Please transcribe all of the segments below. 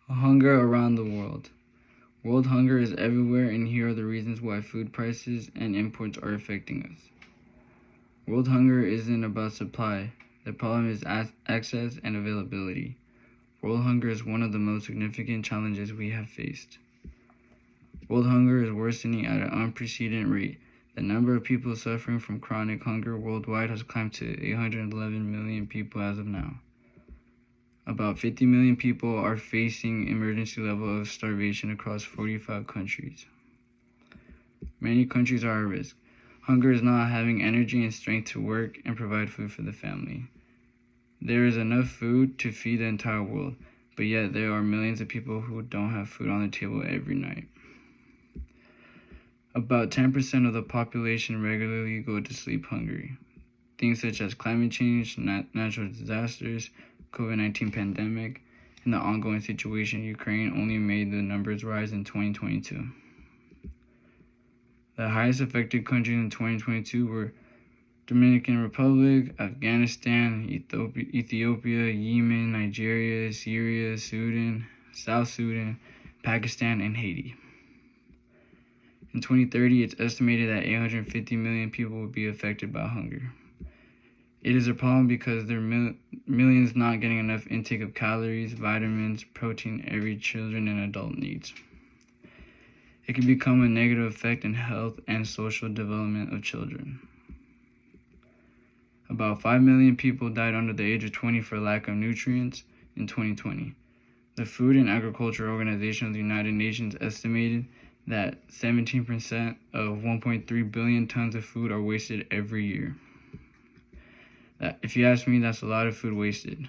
Hunger around the world. World hunger is everywhere, and here are the reasons why food prices and imports are affecting us. World hunger isn't about supply. The problem is access and availability. World hunger is one of the most significant challenges we have faced. World hunger is worsening at an unprecedented rate. The number of people suffering from chronic hunger worldwide has climbed to 811 million people as of now. About 50 million people are facing emergency level of starvation across 45 countries. Many countries are at risk. Hunger is not having energy and strength to work and provide food for the family. There is enough food to feed the entire world, but yet there are millions of people who don't have food on the table every night. About 10% of the population regularly go to sleep hungry. Things such as climate change, natural disasters, COVID-19 pandemic, and the ongoing situation in Ukraine only made the numbers rise in 2022. The highest affected countries in 2022 were Dominican Republic, Afghanistan, Ethiopia, Yemen, Nigeria, Syria, Sudan, South Sudan, Pakistan, and Haiti. In 2030, it's estimated that 850 million people will be affected by hunger. It is a problem because there are millions not getting enough intake of calories, vitamins, protein every children and adult needs. It can become a negative effect in health and social development of children. About 5 million people died under the age of 20 for lack of nutrients in 2020. The Food and Agriculture Organization of the United Nations estimated that 17% of 1.3 billion tons of food are wasted every year. If you ask me, that's a lot of food wasted.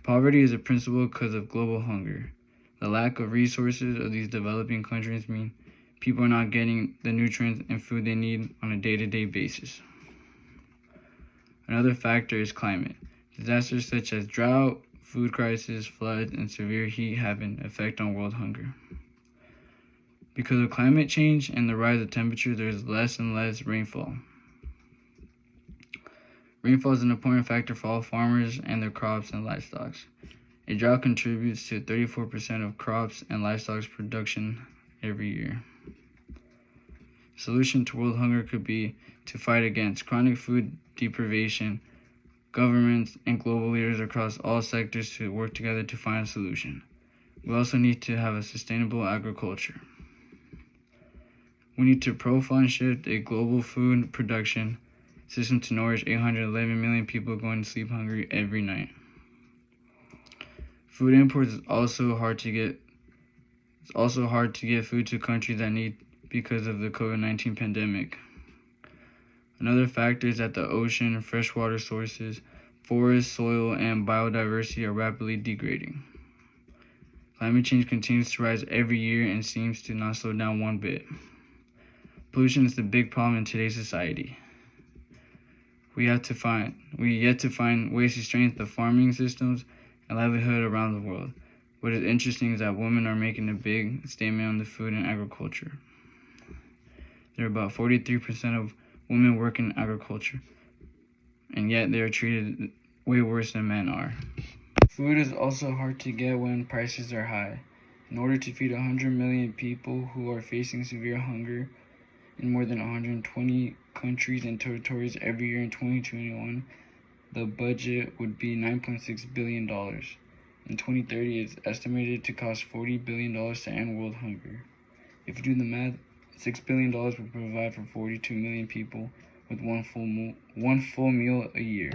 Poverty is a principal cause of global hunger. The lack of resources of these developing countries mean people are not getting the nutrients and food they need on a day-to-day basis. Another factor is climate. Disasters such as drought, food crisis, floods, and severe heat have an effect on world hunger. Because of climate change and the rise of temperature, there is less and less rainfall. Rainfall is an important factor for all farmers and their crops and livestock. A drought contributes to 34% of crops and livestock production every year. The solution to world hunger could be to fight against chronic food deprivation. Governments and global leaders across all sectors to work together to find a solution. We also need to have a sustainable agriculture. We need to profile and shift a global food production system to nourish 811 million people going to sleep hungry every night. Food imports is also hard to get. It's also hard to get food to countries that need because of the COVID-19 pandemic. Another factor is that the ocean, freshwater sources, forests, soil, and biodiversity are rapidly degrading. Climate change continues to rise every year and seems to not slow down one bit. Pollution is the big problem in today's society. We yet to find ways to strengthen the farming systems and livelihood around the world. What is interesting is that women are making a big statement on the food and agriculture. There are about 43% of women work in agriculture, and yet they are treated way worse than men are. Food is also hard to get when prices are high. In order to feed 100 million people who are facing severe hunger in more than 120 countries and territories every year in 2021, the budget would be $9.6 billion. In 2030, it's estimated to cost $40 billion to end world hunger. If you do the math, $6 billion would provide for 42 million people with one full meal a year.